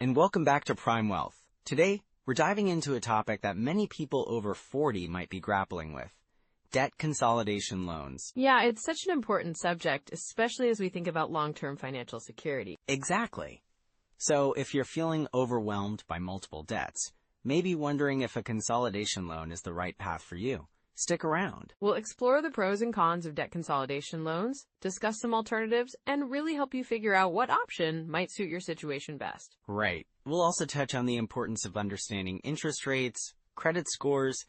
and welcome back to Prime Wealth. Today, we're diving into a topic that many people over 40 might be grappling with: debt consolidation loans. Yeah, it's such an important subject, especially as we think about long-term financial security. Exactly. So if you're feeling overwhelmed by multiple debts, maybe wondering if a consolidation loan is the right path for you, stick around. We'll explore the pros and cons of debt consolidation loans, discuss some alternatives, and really help you figure out what option might suit your situation best. Right. We'll also touch on the importance of understanding interest rates, credit scores,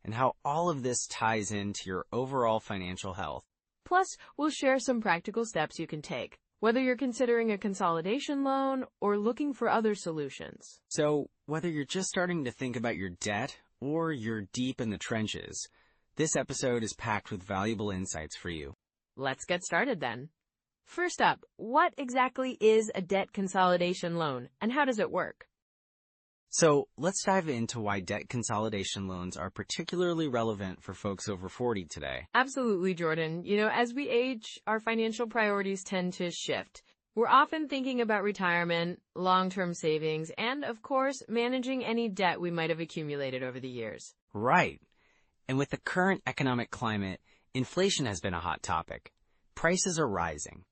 and how all of this ties into your overall financial health. Plus, we'll share some practical steps you can take, whether you're considering a consolidation loan or looking for other solutions. So, whether you're just starting to think about your debt or you're deep in the trenches, this episode is packed with valuable insights for you. Let's get started then. First up, what exactly is a debt consolidation loan and how does it work? So, let's dive into why debt consolidation loans are particularly relevant for folks over 40 today. Absolutely, Jordan. As we age, our financial priorities tend to shift. We're often thinking about retirement, long-term savings, and, of course, managing any debt we might have accumulated over the years. Right. And with the current economic climate, inflation has been a hot topic. Prices are rising,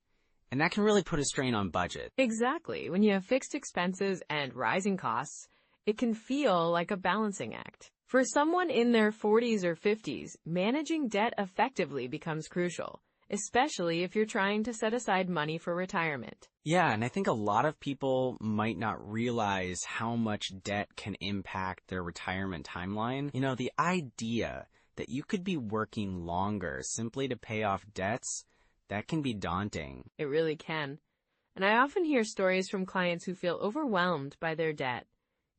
and that can really put a strain on budget. Exactly. When you have fixed expenses and rising costs, it can feel like a balancing act. For someone in their 40s or 50s, managing debt effectively becomes crucial, especially if you're trying to set aside money for retirement. Yeah, and I think a lot of people might not realize how much debt can impact their retirement timeline. The idea that you could be working longer simply to pay off debts, that can be daunting. It really can. And I often hear stories from clients who feel overwhelmed by their debt.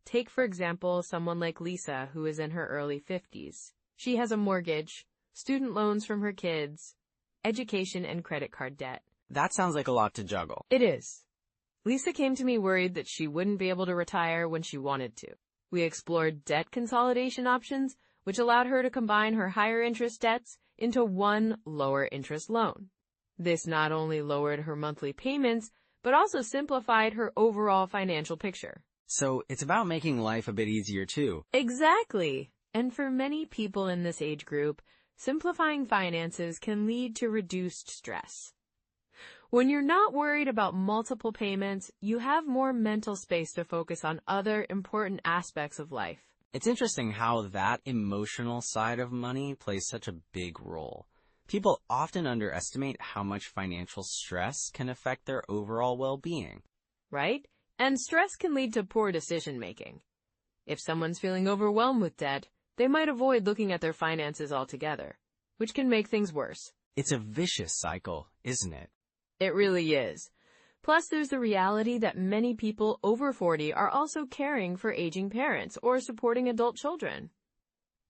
Take, for example, someone like Lisa, who is in her early 50s. She has a mortgage, student loans from her kids, education, and credit card debt. That sounds like a lot to juggle. It is. Lisa came to me worried that she wouldn't be able to retire when she wanted to. We explored debt consolidation options, which allowed her to combine her higher interest debts into one lower interest loan. This not only lowered her monthly payments, but also simplified her overall financial picture. So it's about making life a bit easier too. Exactly. And for many people in this age group, simplifying finances can lead to reduced stress. When you're not worried about multiple payments, you have more mental space to focus on other important aspects of life. It's interesting how that emotional side of money plays such a big role. People often underestimate how much financial stress can affect their overall well-being. Right? And stress can lead to poor decision-making. If someone's feeling overwhelmed with debt, they might avoid looking at their finances altogether, which can make things worse. It's a vicious cycle, isn't it? It really is. Plus, there's the reality that many people over 40 are also caring for aging parents or supporting adult children.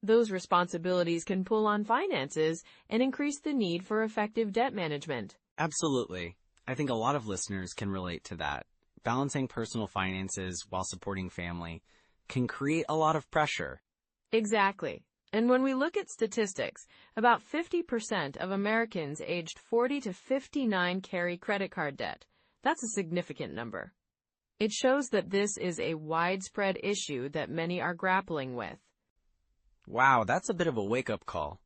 Those responsibilities can pull on finances and increase the need for effective debt management. Absolutely. I think a lot of listeners can relate to that. Balancing personal finances while supporting family can create a lot of pressure. Exactly. And when we look at statistics, about 50% of Americans aged 40 to 59 carry credit card debt. That's a significant number. It shows that this is a widespread issue that many are grappling with. Wow, that's a bit of a wake-up call.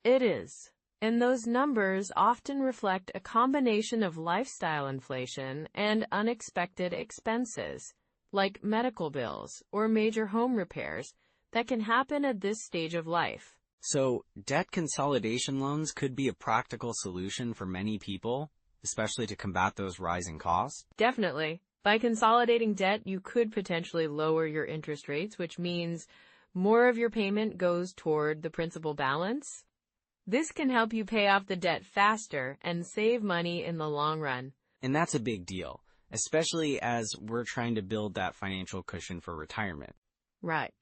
It is. And those numbers often reflect a combination of lifestyle inflation and unexpected expenses, like medical bills or major home repairs, that can happen at this stage of life. So, debt consolidation loans could be a practical solution for many people, especially to combat those rising costs? Definitely. By consolidating debt, you could potentially lower your interest rates, which means more of your payment goes toward the principal balance. This can help you pay off the debt faster and save money in the long run. And that's a big deal, especially as we're trying to build that financial cushion for retirement. Right.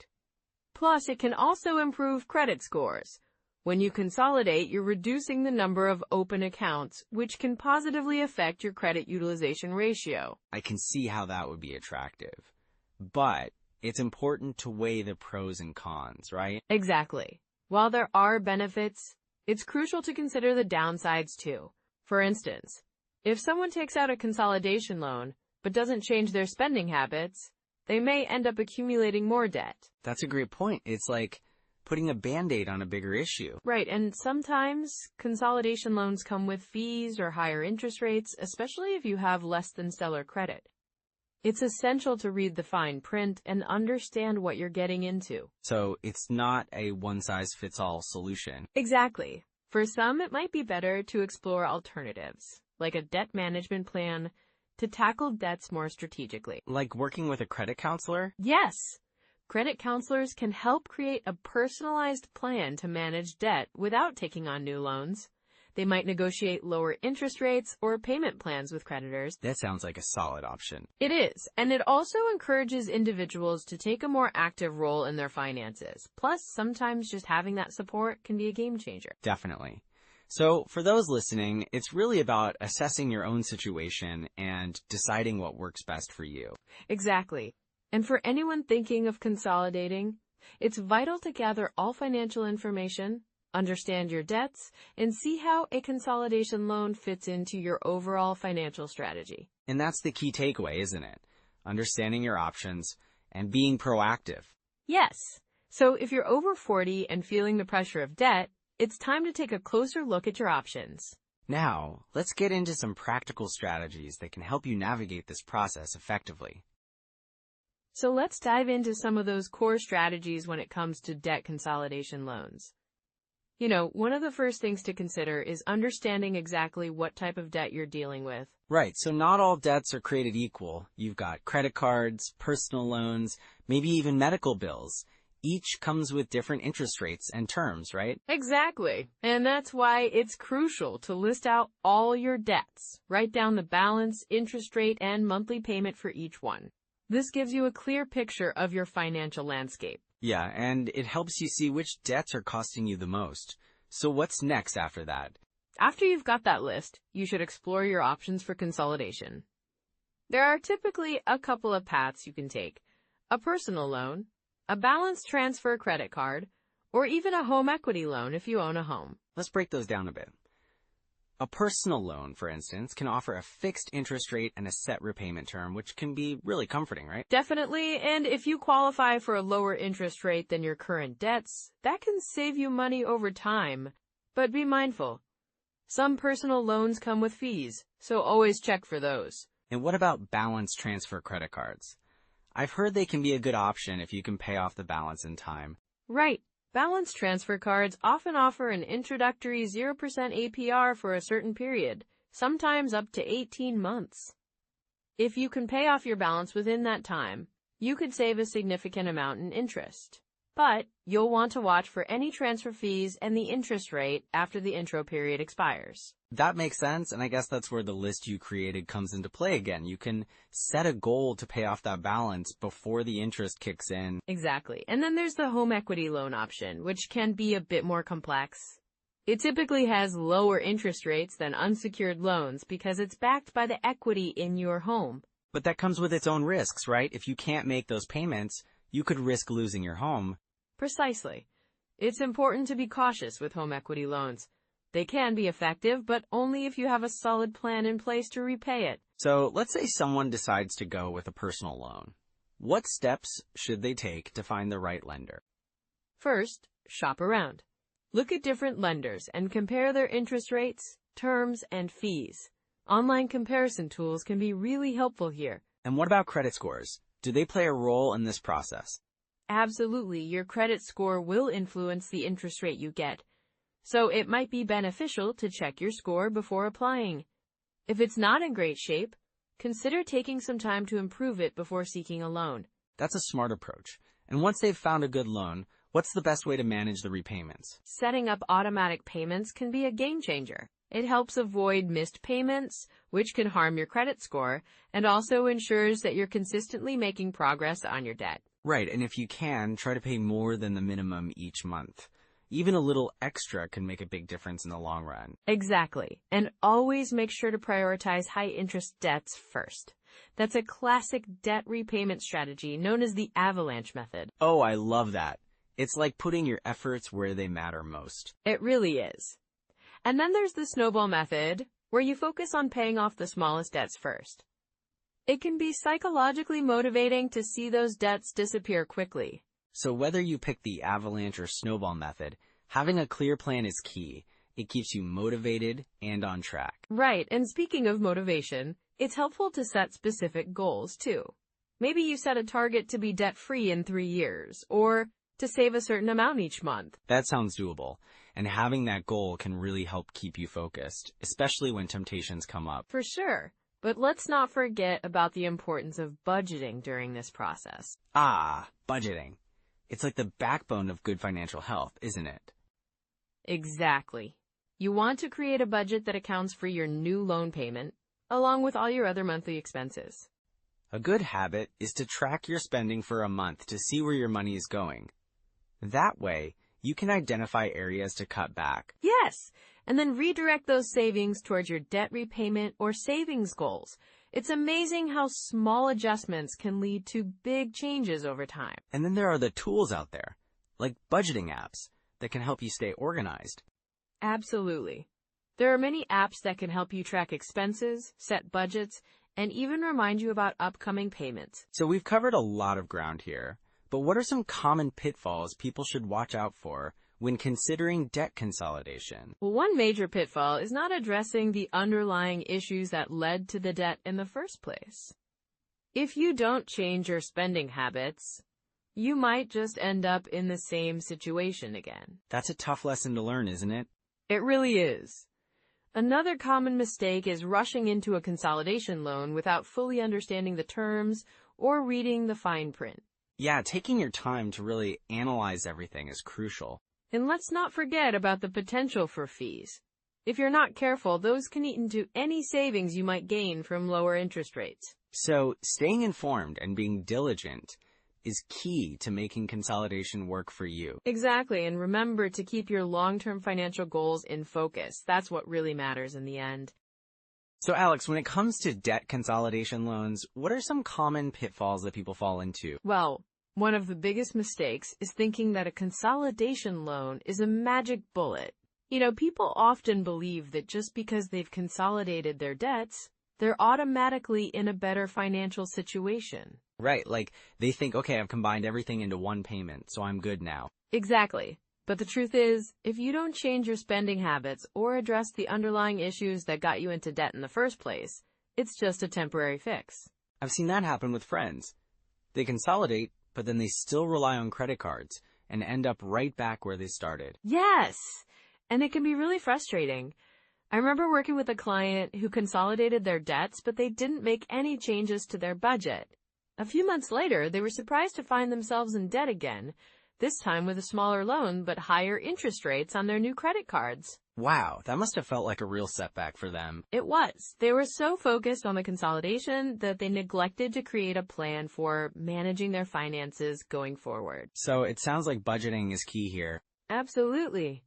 Plus, it can also improve credit scores. When you consolidate, you're reducing the number of open accounts, which can positively affect your credit utilization ratio. I can see how that would be attractive. But it's important to weigh the pros and cons, right? Exactly. While there are benefits, it's crucial to consider the downsides too. For instance, if someone takes out a consolidation loan, but doesn't change their spending habits, they may end up accumulating more debt. That's a great point. It's like putting a Band-Aid on a bigger issue. Right, and sometimes consolidation loans come with fees or higher interest rates, especially if you have less than stellar credit. It's essential to read the fine print and understand what you're getting into. So it's not a one-size-fits-all solution. Exactly. For some, it might be better to explore alternatives, like a debt management plan, to tackle debts more strategically. Like working with a credit counselor? Yes! Credit counselors can help create a personalized plan to manage debt without taking on new loans. They might negotiate lower interest rates or payment plans with creditors. That sounds like a solid option. It is, and it also encourages individuals to take a more active role in their finances. Plus, sometimes just having that support can be a game changer. Definitely. So for those listening, it's really about assessing your own situation and deciding what works best for you. Exactly. And for anyone thinking of consolidating, it's vital to gather all financial information, understand your debts, and see how a consolidation loan fits into your overall financial strategy. And that's the key takeaway, isn't it? Understanding your options and being proactive. Yes. So if you're over 40 and feeling the pressure of debt, it's time to take a closer look at your options. Now, let's get into some practical strategies that can help you navigate this process effectively. So let's dive into some of those core strategies when it comes to debt consolidation loans. One of the first things to consider is understanding exactly what type of debt you're dealing with. Right, so not all debts are created equal. You've got credit cards, personal loans, maybe even medical bills. Each comes with different interest rates and terms, right? Exactly. And that's why it's crucial to list out all your debts. Write down the balance, interest rate, and monthly payment for each one. This gives you a clear picture of your financial landscape. Yeah, and it helps you see which debts are costing you the most. So what's next after that? After you've got that list, you should explore your options for consolidation. There are typically a couple of paths you can take: a personal loan, a balance transfer credit card, or even a home equity loan if you own a home. Let's break those down a bit. A personal loan, for instance, can offer a fixed interest rate and a set repayment term, which can be really comforting, right? Definitely, and if you qualify for a lower interest rate than your current debts, that can save you money over time. But be mindful. Some personal loans come with fees, so always check for those. And what about balance transfer credit cards? I've heard they can be a good option if you can pay off the balance in time. Right. Balance transfer cards often offer an introductory 0% APR for a certain period, sometimes up to 18 months. If you can pay off your balance within that time, you could save a significant amount in interest. But you'll want to watch for any transfer fees and the interest rate after the intro period expires. That makes sense, and I guess that's where the list you created comes into play again. You can set a goal to pay off that balance before the interest kicks in. Exactly. And then there's the home equity loan option, which can be a bit more complex. It typically has lower interest rates than unsecured loans because it's backed by the equity in your home. But that comes with its own risks, right? If you can't make those payments, you could risk losing your home. Precisely. It's important to be cautious with home equity loans. They can be effective, but only if you have a solid plan in place to repay it. So let's say someone decides to go with a personal loan. What steps should they take to find the right lender? First, shop around. Look at different lenders and compare their interest rates, terms, and fees. Online comparison tools can be really helpful here. And what about credit scores? Do they play a role in this process? Absolutely, your credit score will influence the interest rate you get. So it might be beneficial to check your score before applying. If it's not in great shape, consider taking some time to improve it before seeking a loan. That's a smart approach. And once they've found a good loan, what's the best way to manage the repayments? Setting up automatic payments can be a game changer. It helps avoid missed payments, which can harm your credit score, and also ensures that you're consistently making progress on your debt. Right, and if you can, try to pay more than the minimum each month. Even a little extra can make a big difference in the long run. Exactly. And always make sure to prioritize high-interest debts first. That's a classic debt repayment strategy known as the avalanche method. Oh, I love that. It's like putting your efforts where they matter most. It really is. And then there's the snowball method, where you focus on paying off the smallest debts first. It can be psychologically motivating to see those debts disappear quickly. So whether you pick the avalanche or snowball method, having a clear plan is key. It keeps you motivated and on track. Right, and speaking of motivation, it's helpful to set specific goals, too. Maybe you set a target to be debt-free in 3 years, or to save a certain amount each month. That sounds doable, and having that goal can really help keep you focused, especially when temptations come up. For sure, but let's not forget about the importance of budgeting during this process. Budgeting. It's like the backbone of good financial health, isn't it? Exactly. You want to create a budget that accounts for your new loan payment, along with all your other monthly expenses. A good habit is to track your spending for a month to see where your money is going. That way, you can identify areas to cut back. Yes, and then redirect those savings towards your debt repayment or savings goals. It's amazing how small adjustments can lead to big changes over time. And then there are the tools out there, like budgeting apps, that can help you stay organized. Absolutely. There are many apps that can help you track expenses, set budgets, and even remind you about upcoming payments. So we've covered a lot of ground here, but what are some common pitfalls people should watch out for when considering debt consolidation? Well, one major pitfall is not addressing the underlying issues that led to the debt in the first place. If you don't change your spending habits, you might just end up in the same situation again. That's a tough lesson to learn, isn't it? It really is. Another common mistake is rushing into a consolidation loan without fully understanding the terms or reading the fine print. Yeah, taking your time to really analyze everything is crucial. And let's not forget about the potential for fees. If you're not careful, those can eat into any savings you might gain from lower interest rates. So staying informed and being diligent is key to making consolidation work for you. Exactly, and remember to keep your long-term financial goals in focus. That's what really matters in the end. So Alex, when it comes to debt consolidation loans, what are some common pitfalls that people fall into? Well, one of the biggest mistakes is thinking that a consolidation loan is a magic bullet. People often believe that just because they've consolidated their debts, they're automatically in a better financial situation. Right, like they think, okay, I've combined everything into one payment, so I'm good now. Exactly. But the truth is, if you don't change your spending habits or address the underlying issues that got you into debt in the first place, it's just a temporary fix. I've seen that happen with friends. They consolidate, but then they still rely on credit cards and end up right back where they started. Yes, and it can be really frustrating. I remember working with a client who consolidated their debts, but they didn't make any changes to their budget. A few months later, they were surprised to find themselves in debt again, this time with a smaller loan but higher interest rates on their new credit cards. Wow, that must have felt like a real setback for them. It was. They were so focused on the consolidation that they neglected to create a plan for managing their finances going forward. So it sounds like budgeting is key here. Absolutely.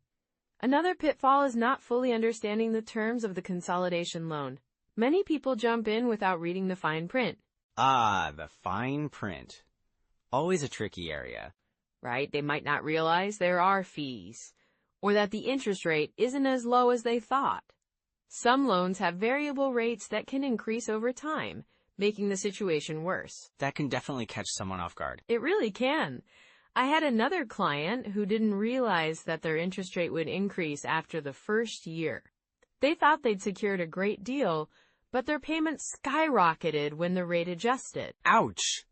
Another pitfall is not fully understanding the terms of the consolidation loan. Many people jump in without reading the fine print. The fine print. Always a tricky area. Right? They might not realize there are fees, or that the interest rate isn't as low as they thought. Some loans have variable rates that can increase over time, making the situation worse. That can definitely catch someone off guard. It really can. I had another client who didn't realize that their interest rate would increase after the first year. They thought they'd secured a great deal, but their payments skyrocketed when the rate adjusted. Ouch!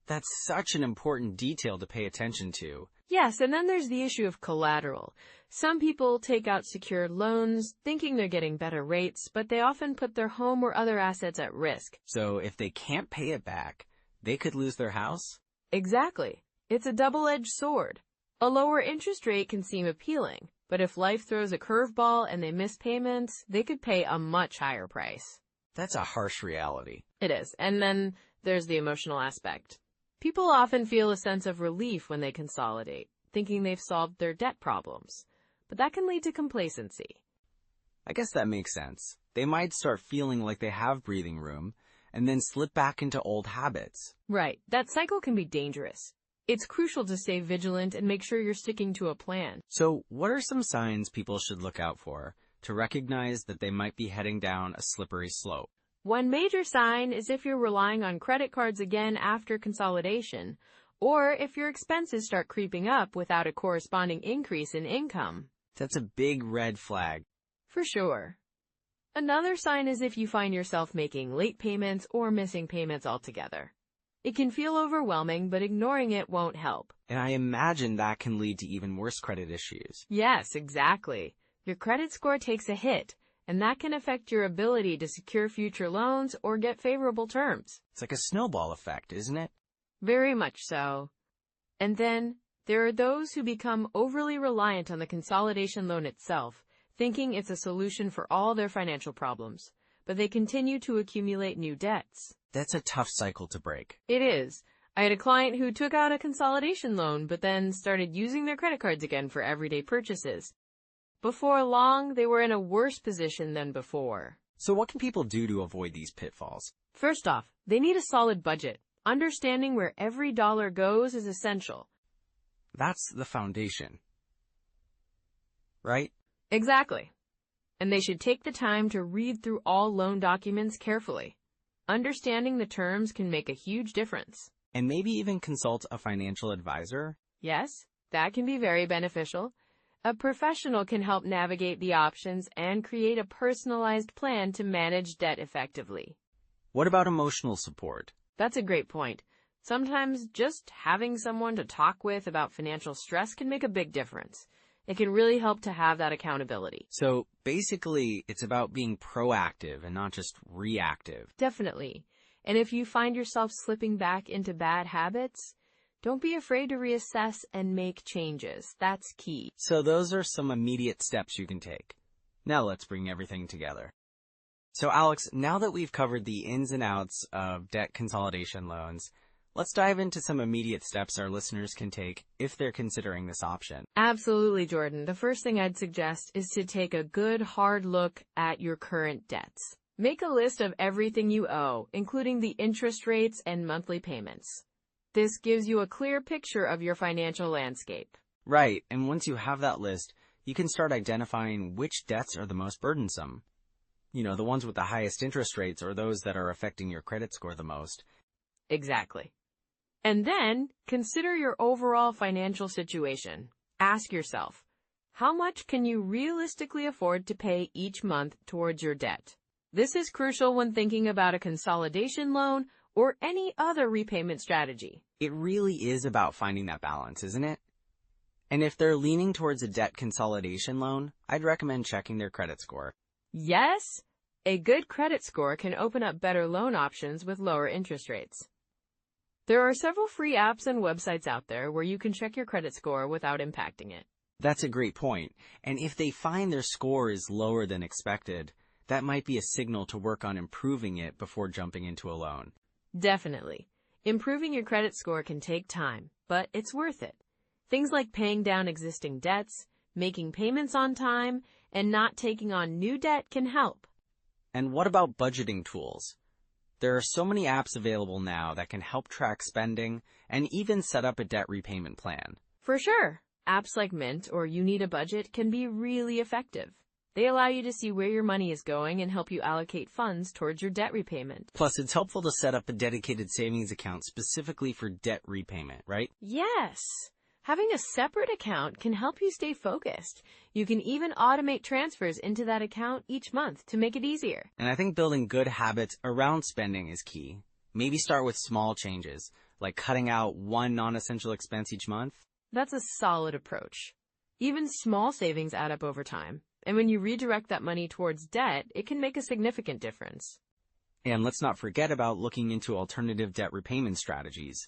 That's such an important detail to pay attention to. Yes, and then there's the issue of collateral. Some people take out secured loans, thinking they're getting better rates, but they often put their home or other assets at risk. So if they can't pay it back, they could lose their house? Exactly. It's a double-edged sword. A lower interest rate can seem appealing, but if life throws a curveball and they miss payments, they could pay a much higher price. That's a harsh reality. It is. And then there's the emotional aspect. People often feel a sense of relief when they consolidate, thinking they've solved their debt problems. But that can lead to complacency. I guess that makes sense. They might start feeling like they have breathing room and then slip back into old habits. Right. That cycle can be dangerous. It's crucial to stay vigilant and make sure you're sticking to a plan. So what are some signs people should look out for to recognize that they might be heading down a slippery slope? One major sign is if you're relying on credit cards again after consolidation, or if your expenses start creeping up without a corresponding increase in income. That's a big red flag. For sure. Another sign is if you find yourself making late payments or missing payments altogether. It can feel overwhelming, but ignoring it won't help. And I imagine that can lead to even worse credit issues. Yes, exactly. Your credit score takes a hit, and that can affect your ability to secure future loans or get favorable terms. It's like a snowball effect, isn't it? Very much so. And then, there are those who become overly reliant on the consolidation loan itself, thinking it's a solution for all their financial problems, but they continue to accumulate new debts. That's a tough cycle to break. It is. I had a client who took out a consolidation loan, but then started using their credit cards again for everyday purchases. Before long, they were in a worse position than before. So what can people do to avoid these pitfalls? First off, they need a solid budget. Understanding where every dollar goes is essential. That's the foundation, right? Exactly. And they should take the time to read through all loan documents carefully. Understanding the terms can make a huge difference. And maybe even consult a financial advisor? Yes, that can be very beneficial. A professional can help navigate the options and create a personalized plan to manage debt effectively. What about emotional support? That's a great point. Sometimes just having someone to talk with about financial stress can make a big difference. It can really help to have that accountability. So basically, it's about being proactive and not just reactive. Definitely. And if you find yourself slipping back into bad habits, don't be afraid to reassess and make changes. That's key. So those are some immediate steps you can take. Now let's bring everything together. So Alex, now that we've covered the ins and outs of debt consolidation loans, let's dive into some immediate steps our listeners can take if they're considering this option. Absolutely, Jordan. The first thing I'd suggest is to take a good, hard look at your current debts. Make a list of everything you owe, including the interest rates and monthly payments. This gives you a clear picture of your financial landscape. Right, and once you have that list, you can start identifying which debts are the most burdensome. You know, the ones with the highest interest rates or those that are affecting your credit score the most. Exactly. And then, consider your overall financial situation. Ask yourself, how much can you realistically afford to pay each month towards your debt? This is crucial when thinking about a consolidation loan or any other repayment strategy. It really is about finding that balance, isn't it? And if they're leaning towards a debt consolidation loan, I'd recommend checking their credit score. Yes, a good credit score can open up better loan options with lower interest rates. There are several free apps and websites out there where you can check your credit score without impacting it. That's a great point. And if they find their score is lower than expected, that might be a signal to work on improving it before jumping into a loan. Definitely. Improving your credit score can take time, but it's worth it. Things like paying down existing debts, making payments on time, and not taking on new debt can help. And what about budgeting tools? There are so many apps available now that can help track spending and even set up a debt repayment plan. For sure. Apps like Mint or You Need a Budget can be really effective. They allow you to see where your money is going and help you allocate funds towards your debt repayment. Plus, it's helpful to set up a dedicated savings account specifically for debt repayment, right? Yes. Having a separate account can help you stay focused. You can even automate transfers into that account each month to make it easier. And I think building good habits around spending is key. Maybe start with small changes, like cutting out one non-essential expense each month. That's a solid approach. Even small savings add up over time. And when you redirect that money towards debt, it can make a significant difference. And let's not forget about looking into alternative debt repayment strategies.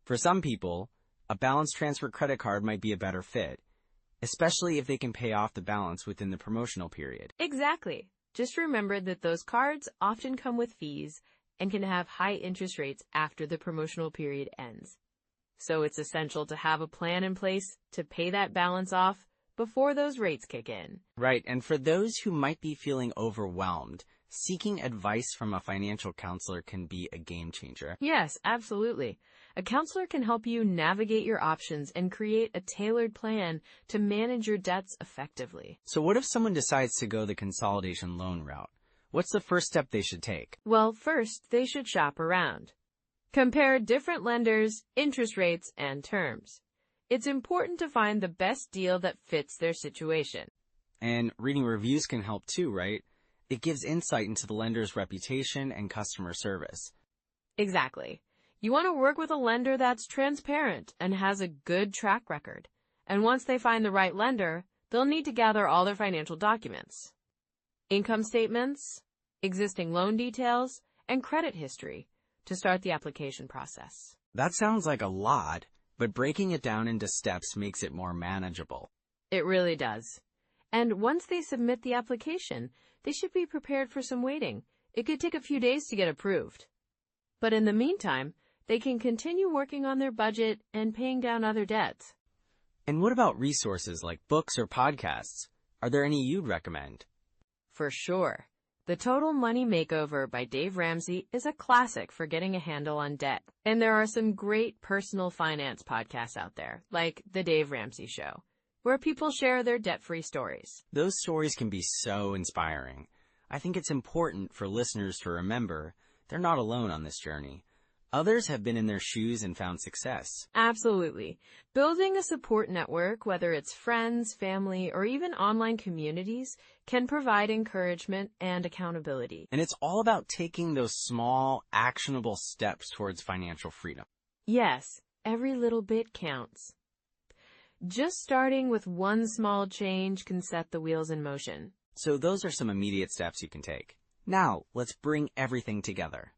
For some people, a balance transfer credit card might be a better fit, especially if they can pay off the balance within the promotional period. Exactly. Just remember that those cards often come with fees and can have high interest rates after the promotional period ends. So it's essential to have a plan in place to pay that balance off before those rates kick in. Right, and for those who might be feeling overwhelmed, seeking advice from a financial counselor can be a game changer. Yes, absolutely. A counselor can help you navigate your options and create a tailored plan to manage your debts effectively. So what if someone decides to go the consolidation loan route? what's the first step they should take? Well, first, they should shop around. Compare different lenders, interest rates, and terms. It's important to find the best deal that fits their situation. And reading reviews can help too, right? It gives insight into the lender's reputation and customer service. Exactly. You want to work with a lender that's transparent and has a good track record. And once they find the right lender, they'll need to gather all their financial documents. Income statements, existing loan details, and credit history to start the application process. That sounds like a lot, but breaking it down into steps makes it more manageable. It really does. And once they submit the application, they should be prepared for some waiting. It could take a few days to get approved. But in the meantime, they can continue working on their budget and paying down other debts. And what about resources like books or podcasts? Are there any you'd recommend? For sure. The Total Money Makeover by Dave Ramsey is a classic for getting a handle on debt. And there are some great personal finance podcasts out there, like The Dave Ramsey Show, where people share their debt-free stories. Those stories can be so inspiring. I think it's important for listeners to remember they're not alone on this journey. Others have been in their shoes and found success. Absolutely. Building a support network, whether it's friends, family, or even online communities, can provide encouragement and accountability. And it's all about taking those small, actionable steps towards financial freedom. Yes, every little bit counts. Just starting with one small change can set the wheels in motion. So those are some immediate steps you can take. Now, let's bring everything together.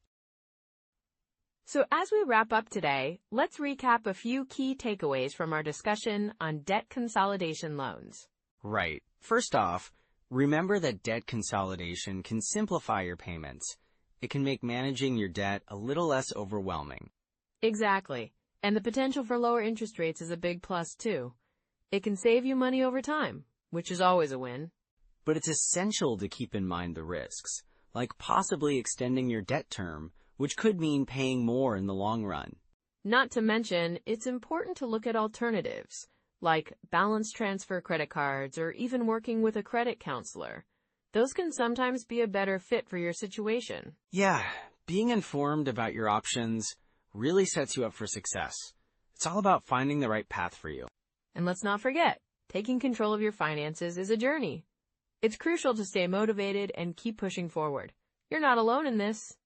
So as we wrap up today, let's recap a few key takeaways from our discussion on debt consolidation loans. Right. First off, remember that debt consolidation can simplify your payments. It can make managing your debt a little less overwhelming. Exactly. And the potential for lower interest rates is a big plus too. It can save you money over time, which is always a win. But it's essential to keep in mind the risks, like possibly extending your debt term, which could mean paying more in the long run. Not to mention, it's important to look at alternatives, like balance transfer credit cards or even working with a credit counselor. Those can sometimes be a better fit for your situation. Yeah, being informed about your options really sets you up for success. It's all about finding the right path for you. And let's not forget, taking control of your finances is a journey. It's crucial to stay motivated and keep pushing forward. You're not alone in this.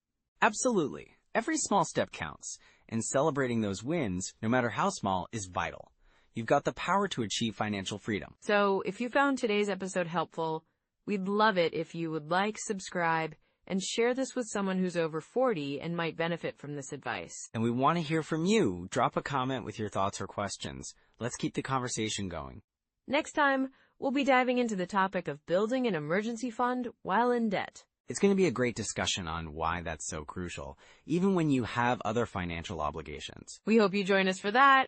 Absolutely. Every small step counts, and celebrating those wins, no matter how small, is vital. You've got the power to achieve financial freedom. So if you found today's episode helpful, we'd love it if you would like, subscribe, and share this with someone who's over 40 and might benefit from this advice. And we want to hear from you. Drop a comment with your thoughts or questions. Let's keep the conversation going. Next time, we'll be diving into the topic of building an emergency fund while in debt. It's going to be a great discussion on why that's so crucial, even when you have other financial obligations. We hope you join us for that.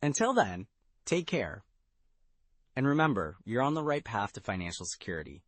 Until then, take care. And remember, you're on the right path to financial security.